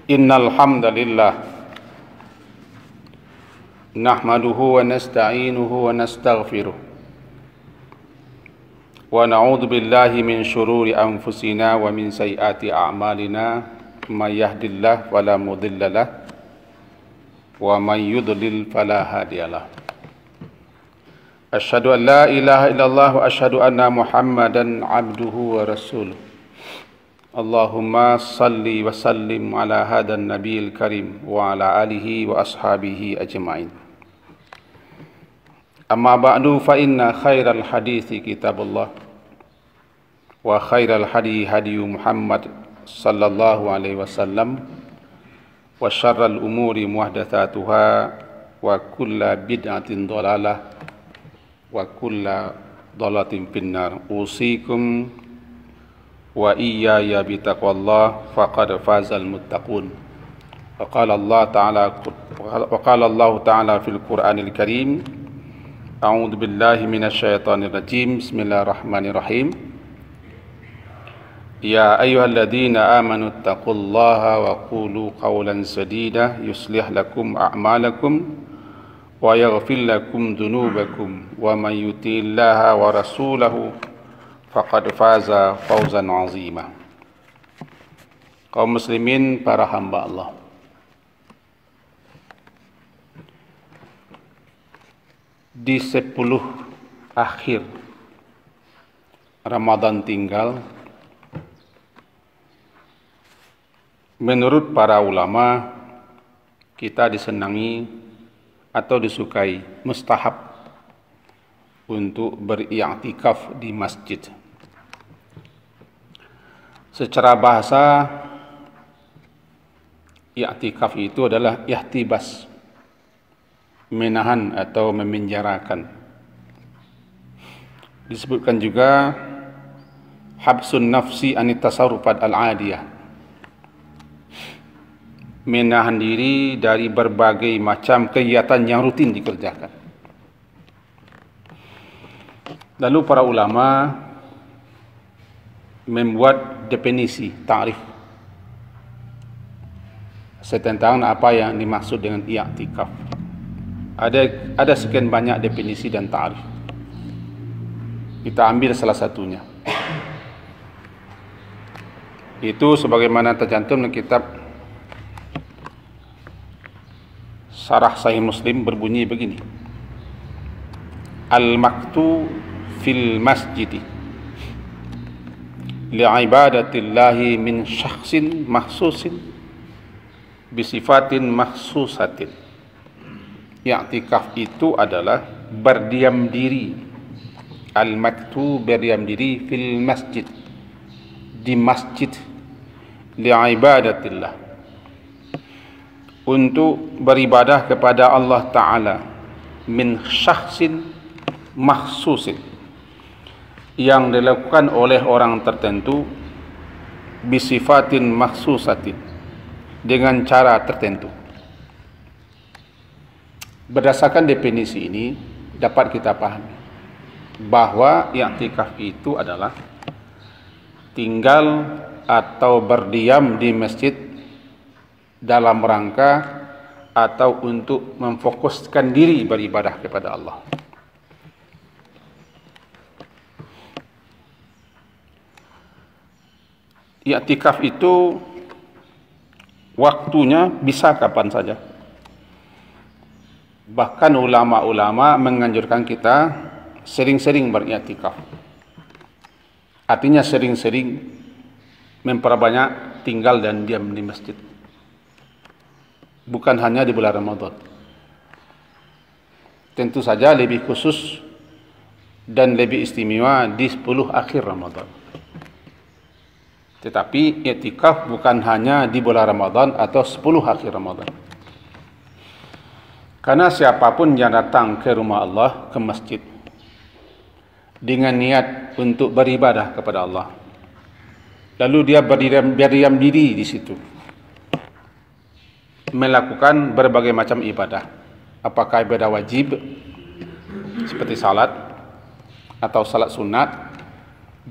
Innal hamdalillah nahmaduhu wa nasta'inuhu wa nastaghfiruh wa na'udzu billahi min shururi anfusina wa min sayyiati a'malina may yahdihillahu fala mudilla lahu wa may yudlil fala hadiyalah. Asyhadu an la ilaha illallah wa asyhadu anna Muhammadan abduhu wa rasuluh. Allahumma salli wa sallim ala hadan nabiyil karim wa ala alihi wa ashabihi ajma'in. Amma ba'du fa inna khairal hadithi kitabullah wa khairal hadi hadi Muhammad sallallahu alaihi wasallam wa syarral umuri muhdatsatuha wa kulla bid'atin dhalalah wa kulla dhalatin finnar. Usikum wa iyaya bitaqwallah faqad fazal muttaqun. Wa qala Allah ta'ala fil Qur'anil Karim, a'udzu billahi minasyaitonir rajim. Bismillahirrahmanirrahim. Ya ayyuhalladzina amanu taqullaha wa qulu qawlan sadida yuslih lakum a'malakum wa yaghfir lakum dhunubakum wa may yuti'illaha wa rasulahu faqad faza fawzan azima. Kaum muslimin, para hamba Allah, di 10 akhir Ramadan tinggal, menurut para ulama kita disenangi atau disukai, mustahab untuk beriktikaf di masjid. Secara bahasa, iktikaf itu adalah ihtibas, menahan atau memenjarakan. Disebutkan juga habsun nafsi anit tasarrufat al-adiyah, menahan diri dari berbagai macam kegiatan yang rutin dikerjakan. Lalu para ulama membuat definisi, ta'rif tentang apa yang dimaksud dengan i'tikaf. Ada sekian banyak definisi dan ta'rif. Kita ambil salah satunya. Itu sebagaimana tercantum dalam kitab Syarah Sahih Muslim, berbunyi begini: Al-maktu fil masjidi li'ibadatillahi min syakhsin mahsusin bisifatin mahsusatin. I'tikaf itu adalah berdiam diri, al-maktu berdiam diri, fil masjid di masjid, li'ibadatillah untuk beribadah kepada Allah Ta'ala, min syakhsin mahsusin yang dilakukan oleh orang tertentu, bisifatin mahsusatin dengan cara tertentu. Berdasarkan definisi ini dapat kita pahami bahwa i'tikaf itu adalah tinggal atau berdiam di masjid dalam rangka atau untuk memfokuskan diri beribadah kepada Allah. I'tikaf itu waktunya bisa kapan saja. Bahkan ulama-ulama menganjurkan kita sering-sering beriktikaf. Artinya sering-sering memperbanyak tinggal dan diam di masjid. Bukan hanya di bulan Ramadan. Tentu saja lebih khusus dan lebih istimewa di 10 akhir Ramadan. Tetapi i'tikaf bukan hanya di bulan Ramadan atau 10 akhir Ramadan. Karena siapapun yang datang ke rumah Allah, ke masjid, dengan niat untuk beribadah kepada Allah, lalu dia berdiam diri di situ, melakukan berbagai macam ibadah, apakah ibadah wajib seperti salat atau salat sunat,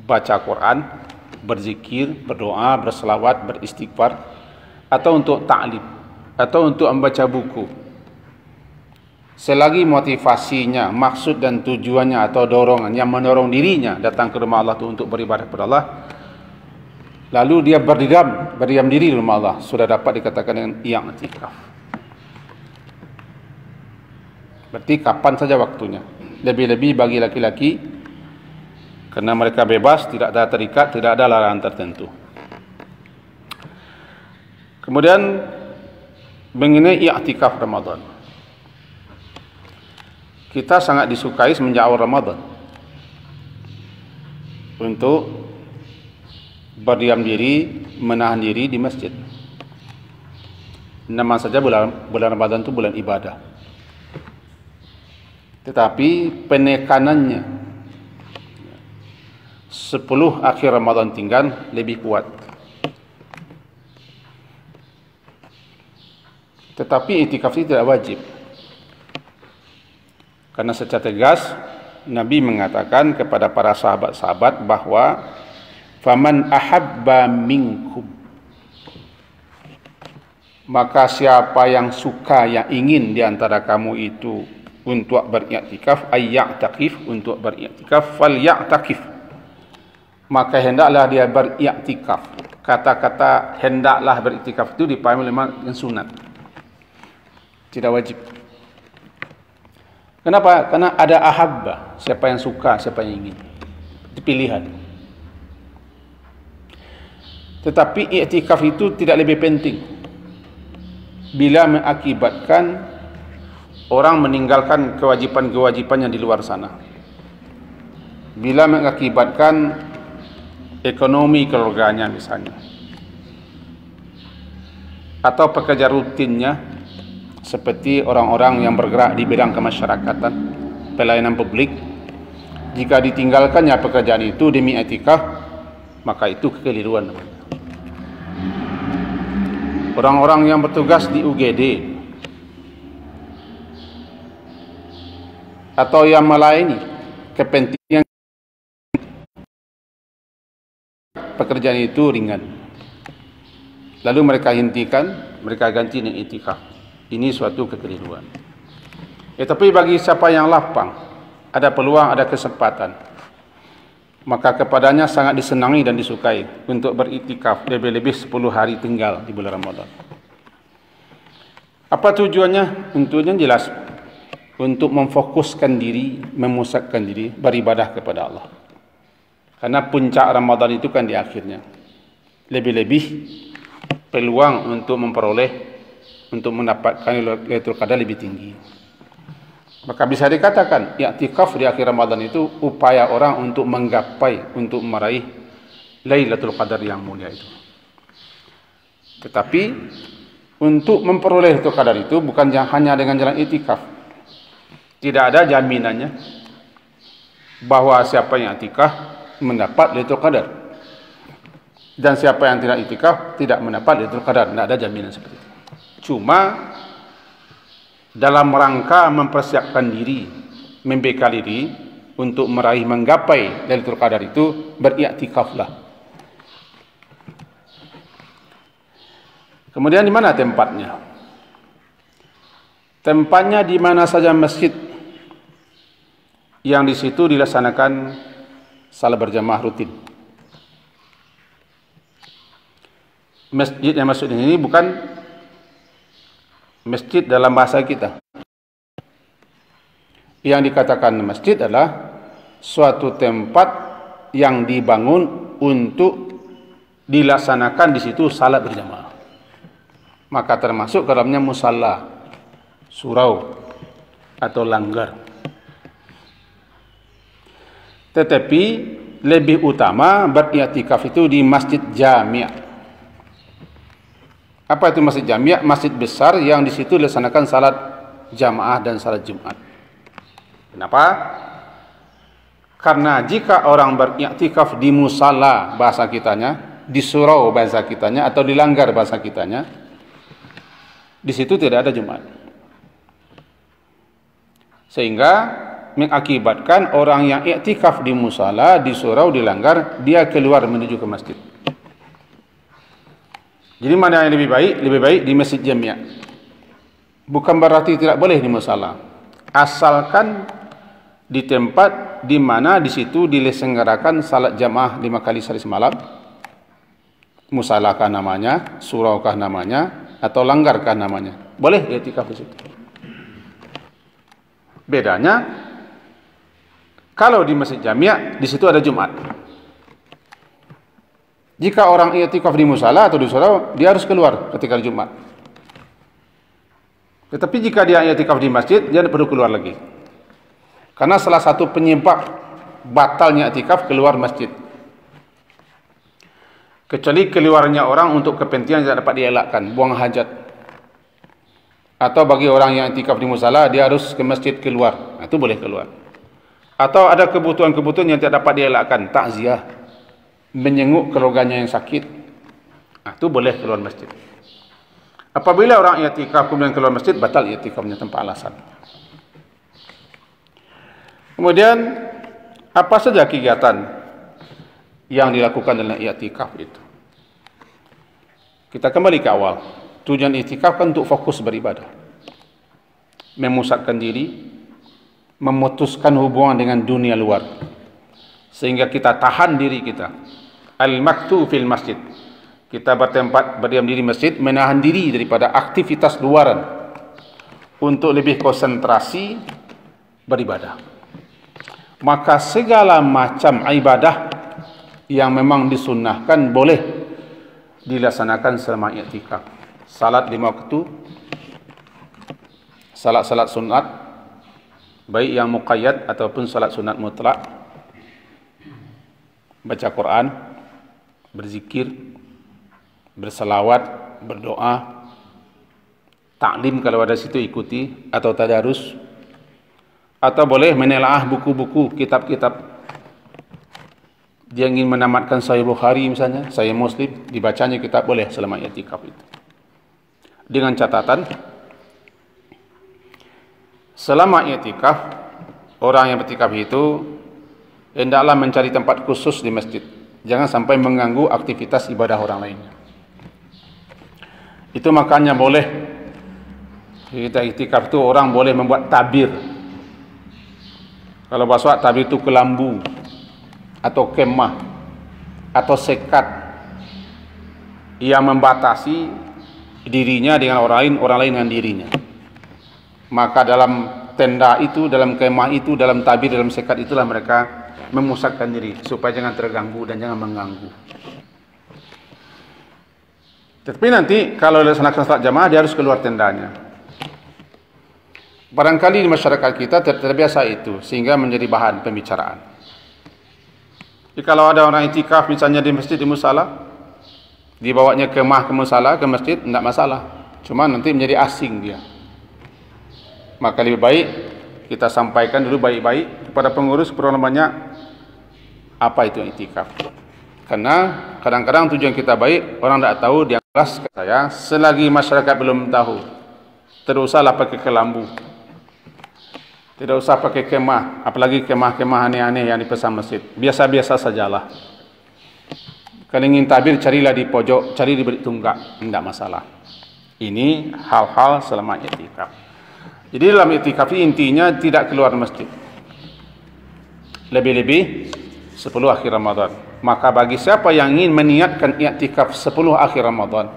baca Quran, berzikir, berdoa, berselawat, beristighfar, atau untuk ta'lim, atau untuk membaca buku, selagi motivasinya, maksud dan tujuannya atau dorongan yang mendorong dirinya datang ke rumah Allah itu untuk beribadah kepada Allah, lalu dia berdiam diri di rumah Allah, sudah dapat dikatakan dengan i'tikaf. Berarti kapan saja waktunya. Lebih-lebih bagi laki-laki, karena mereka bebas, tidak ada terikat, tidak ada larangan tertentu. Kemudian mengenai i'tikaf Ramadan, kita sangat disukai semenjak awal Ramadan untuk berdiam diri, menahan diri di masjid. Nama saja bulan Ramadan itu bulan ibadah, tetapi penekanannya 10 akhir Ramadan tinggal lebih kuat. Tetapi i'tikaf itu tidak wajib, karena secara tegas Nabi mengatakan kepada para sahabat-sahabat bahwa faman ahabba minkum, maka siapa yang suka, yang ingin di antara kamu itu untuk beriktikaf, ayya'takif, untuk beriktikaf, falya'takif, maka hendaklah dia beriktikaf. Kata-kata hendaklah beriktikaf itu dipahami dengan sunat, tidak wajib. Kenapa? Karena ada ahabba, siapa yang suka, siapa yang ingin, itu pilihan. Tetapi i'tikaf itu tidak lebih penting bila mengakibatkan orang meninggalkan kewajipan-kewajipannya di luar sana, bila mengakibatkan ekonomi keluarganya misalnya, atau pekerja rutinnya seperti orang-orang yang bergerak di bidang kemasyarakatan, pelayanan publik. Jika ditinggalkannya pekerjaan itu demi i'tikaf, maka itu kekeliruan. Orang-orang yang bertugas di UGD atau yang melayani kepentingan pekerjaan itu ringan, lalu mereka hentikan, mereka ganti dengan i'tikaf, ini suatu kekeliruan. Tapi bagi siapa yang lapang, ada peluang, ada kesempatan, maka kepadanya sangat disenangi dan disukai untuk beriktikaf lebih-lebih 10 hari tinggal di bulan Ramadan. Apa tujuannya? Tujuannya jelas, untuk memfokuskan diri, memusatkan diri, beribadah kepada Allah. Karena puncak Ramadan itu kan di akhirnya. Lebih-lebih peluang untuk memperoleh, untuk mendapatkan Lailatul Qadar lebih tinggi. Maka bisa dikatakan i'tikaf di akhir Ramadan itu upaya orang untuk menggapai, untuk meraih Lailatul Qadar yang mulia itu. Tetapi untuk memperoleh Lailatul Qadar itu bukan hanya dengan jalan i'tikaf. Tidak ada jaminannya bahwa siapa yang i'tikaf mendapat Lailatul Qadar, dan siapa yang tidak i'tikaf tidak mendapat Lailatul Qadar. Tidak ada jaminan seperti itu. Cuma dalam rangka mempersiapkan diri, membekal diri untuk meraih, menggapai Lailatul Qadar itu, beriktikaflah. Kemudian di mana tempatnya? Tempatnya di mana saja masjid yang di situ dilaksanakan salat berjamaah rutin. Masjid yang maksud ini bukan masjid dalam bahasa kita. Yang dikatakan masjid adalah suatu tempat yang dibangun untuk dilaksanakan di situ salat berjamaah. Maka termasuk ke dalamnya musalla, surau atau langgar. Tetapi lebih utama beriktikaf itu di masjid jami'. Apa itu masjid jami'? Masjid besar yang di situ dilaksanakan salat jamaah dan salat Jumat. Kenapa? Karena jika orang beriktikaf di musalla bahasa kitanya, di surau bahasa kitanya, atau di langgar bahasa kitanya, di situ tidak ada Jumat. Sehingga mengakibatkan orang yang iktikaf di musalla, di surau, di langgar, dia keluar menuju ke masjid. Jadi mana yang lebih baik? Lebih baik di masjid jamiah. Bukan berarti tidak boleh di musala, asalkan di tempat di mana di situ diselenggarakan salat jamaah 5 kali sehari semalam. Musalakah namanya, suraukah namanya, atau langgarkah namanya, boleh i'tikaf di situ. Bedanya kalau di masjid jamiah di situ ada Jumat. Jika orang i'tikaf di musala atau di surau, dia harus keluar ketika Jumat. Tetapi jika dia i'tikaf di masjid, dia tidak perlu keluar lagi. Karena salah satu penyebab batalnya i'tikaf keluar masjid. Kecuali keluarnya orang untuk kepentingan yang tidak dapat dielakkan, buang hajat. Atau bagi orang yang i'tikaf di musala, dia harus ke masjid keluar. Itu boleh keluar. Atau ada kebutuhan-kebutuhan yang tidak dapat dielakkan, takziah, menyenguk keluarganya yang sakit. Itu boleh keluar masjid. Apabila orang i'tikaf kemudian keluar masjid, batal i'tikafnya tanpa alasan. Kemudian apa saja kegiatan yang dilakukan dalam i'tikaf itu? Kita kembali ke awal. Tujuan i'tikaf kan untuk fokus beribadah, memusatkan diri, memutuskan hubungan dengan dunia luar, sehingga kita tahan diri kita. Al-maktu fil masjid, kita bertempat berdiam diri masjid, menahan diri daripada aktivitas luaran untuk lebih konsentrasi beribadah. Maka segala macam ibadah yang memang disunnahkan boleh dilaksanakan selama i'tikaf. Salat 5 waktu, salat-salat sunat, baik yang muqayyad ataupun salat sunat mutlak, baca Quran, berzikir, berselawat, berdoa, taklim kalau ada situ ikuti, atau tadarus, atau boleh menelaah buku-buku, kitab-kitab. Dia ingin menamatkan Sahih Bukhari misalnya, Sahih Muslim, dibacanya kitab boleh selama i'tikaf itu. Dengan catatan, selama i'tikaf, orang yang beriktikaf itu hendaklah mencari tempat khusus di masjid. Jangan sampai mengganggu aktivitas ibadah orang lainnya. Itu makanya boleh kita i'tikaf itu orang boleh membuat tabir. Kalau bahasa tabir itu kelambu atau kemah atau sekat yang membatasi dirinya dengan orang lain dengan dirinya. Maka dalam tenda itu, dalam kemah itu, dalam tabir, dalam sekat itulah mereka memusatkan diri supaya jangan terganggu dan jangan mengganggu. Tetapi nanti kalau dilaksanakan salat jamaah, dia harus keluar tendanya. Barangkali di masyarakat kita terbiasa itu sehingga menjadi bahan pembicaraan. Jadi kalau ada orang i'tikaf misalnya di masjid, di musala, dibawanya kemah ke musala, ke masjid, tidak masalah. Cuma nanti menjadi asing dia. Maka lebih baik kita sampaikan dulu baik-baik kepada pengurus namanya apa itu i'tikaf. Karena kadang-kadang tujuan kita baik, orang tidak tahu, dia kelas ke saya, selagi masyarakat belum tahu, tidak usahlah pakai kelambu, tidak usah pakai kemah, apalagi kemah-kemah aneh-aneh yang dipesan masjid. Biasa-biasa sajalah. Kalau ingin tabir, carilah di pojok, cari di balik tunggak, tidak masalah. Ini hal-hal selama i'tikaf. Jadi dalam i'tikaf intinya tidak keluar masjid. Lebih-lebih 10 akhir Ramadan. Maka bagi siapa yang ingin meniatkan i'tikaf 10 akhir Ramadan,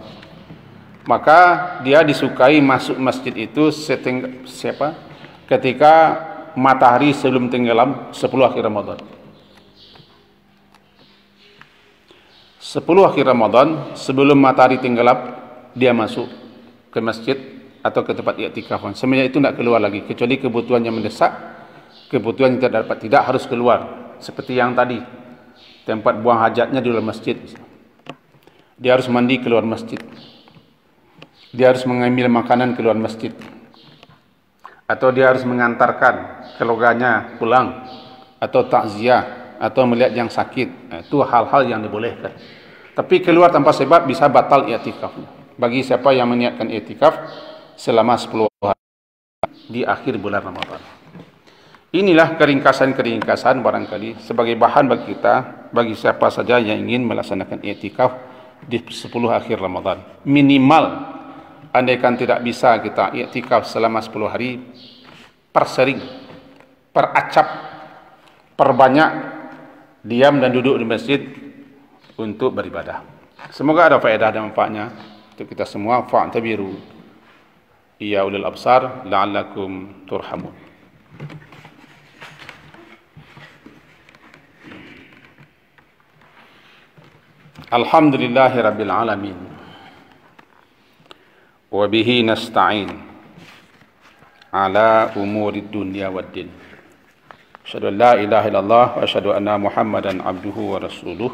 maka dia disukai masuk masjid itu ketika matahari sebelum tenggelam 10 akhir Ramadan. 10 akhir Ramadan sebelum matahari tenggelam dia masuk ke masjid atau ke tempat i'tikafan. Sebenarnya itu tidak keluar lagi kecuali kebutuhan yang mendesak, kebutuhan yang tidak harus keluar. Seperti yang tadi, tempat buang hajatnya di dalam masjid. Dia harus mandi keluar masjid. Dia harus mengambil makanan keluar masjid. Atau dia harus mengantarkan keluarganya pulang, atau takziah, atau melihat yang sakit. Itu hal-hal yang dibolehkan. Tapi keluar tanpa sebab bisa batal i'tikafnya. Bagi siapa yang meniatkan i'tikaf selama 10 hari di akhir bulan Ramadan. Inilah keringkasan-keringkasan barangkali sebagai bahan bagi kita, bagi siapa saja yang ingin melaksanakan i'tikaf di 10 akhir Ramadan. Minimal, andaikan tidak bisa kita i'tikaf selama 10 hari, persering, peracap, perbanyak diam dan duduk di masjid untuk beribadah. Semoga ada faedah dan manfaatnya untuk kita semua. Fa'tabiru ya ulil absar la'allakum turhamun. Alhamdulillahi rabbil alamin wa bihi nasta'in ala umuri dunya waddin. Asyhadu an la ilaha illallah wa asyhadu anna Muhammadan abduhu wa rasuluh.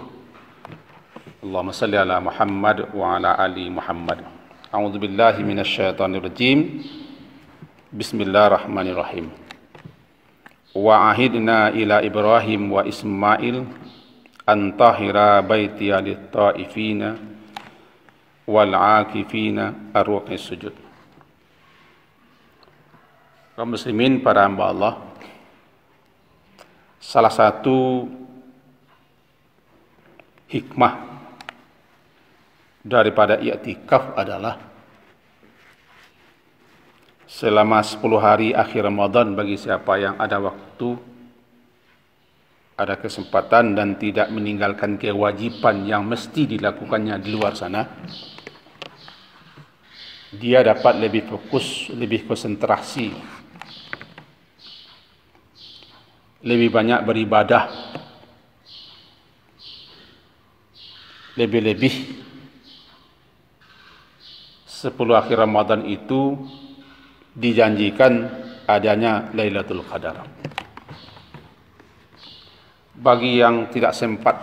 Allahumma salli ala Muhammad wa ala ali Muhammad. A'udzu billahi minasyaitonir rajim. Bismillahirrahmanirrahim. Wa ahidna ila Ibrahim wa Ismail an tahira baitiya lit-ta'ifina wal 'akifina ar-ruqis sujud. Kaum muslimin, para hamba Allah, salah satu hikmah daripada i'tikaf adalah selama 10 hari akhir Ramadan, bagi siapa yang ada waktu, ada kesempatan dan tidak meninggalkan kewajiban yang mesti dilakukannya di luar sana, dia dapat lebih fokus, lebih konsentrasi, lebih banyak beribadah, lebih-lebih 10 akhir Ramadan itu dijanjikan adanya Lailatul Qadar. Bagi yang tidak sempat,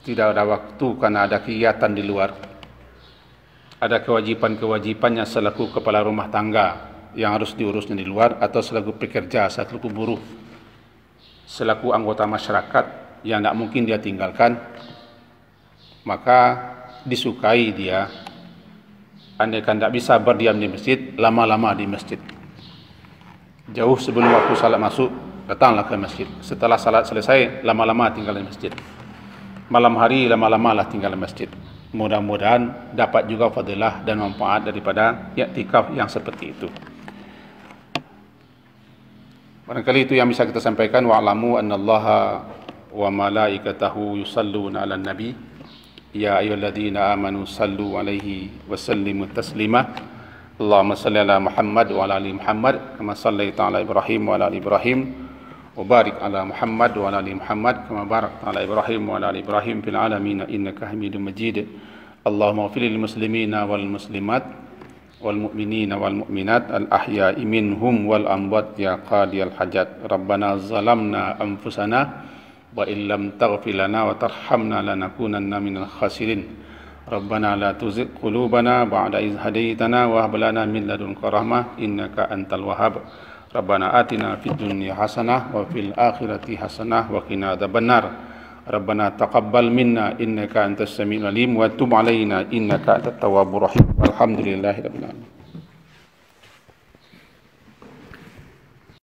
tidak ada waktu karena ada kegiatan di luar, ada kewajipan-kewajipannya selaku kepala rumah tangga yang harus diurusnya di luar, atau selaku pekerja, selaku buruh, selaku anggota masyarakat yang tidak mungkin dia tinggalkan, maka disukai dia, andaikan tidak bisa berdiam di masjid, lama-lama di masjid. Jauh sebelum waktu salat masuk, datanglah ke masjid. Setelah salat selesai, lama-lama tinggal di masjid. Malam hari, lama-lama lah tinggal di masjid. Mudah-mudahan dapat juga fadilah dan manfaat daripada i'tikaf yang seperti itu. Barangkali itu yang bisa kita sampaikan. Wa'lamu annallaha wa malaikatahu yusalluna 'alan nabi ya ayyuhalladzina amanu sallu 'alaihi wa sallimu taslima. Allahumma salli ala Muhammad wa ala ali Muhammad kama sallaita ala Ibrahim wa ala ali Ibrahim wa barik ala Muhammad wa ala ali Muhammad kama barakta ala Ibrahim wa ala ali Ibrahim fil alamin innaka Hamidum Majid. Allahumma ighfir lil muslimina wal muslimat wal mu'minina wal mu'minat al ahya'i minhum wal amwat ya qadiyal hajat. Rabbana zalamna anfusana wa illam taghfir lana wa tarhamna lanakunanna minal khasirin. Rabbana la tuzigh qulubana ba'da idh hadaytana wa hab lana min ladunka rahmah innaka antal wahhab. Rabbana atina fid dunya hasanah wa fil akhirati hasanah wa qina adzabannar. Rabbana taqabbal minna innaka antas samiul alim wa tub alaina innaka antat tawwabur rahim. Walhamdulillahirabbil alamin.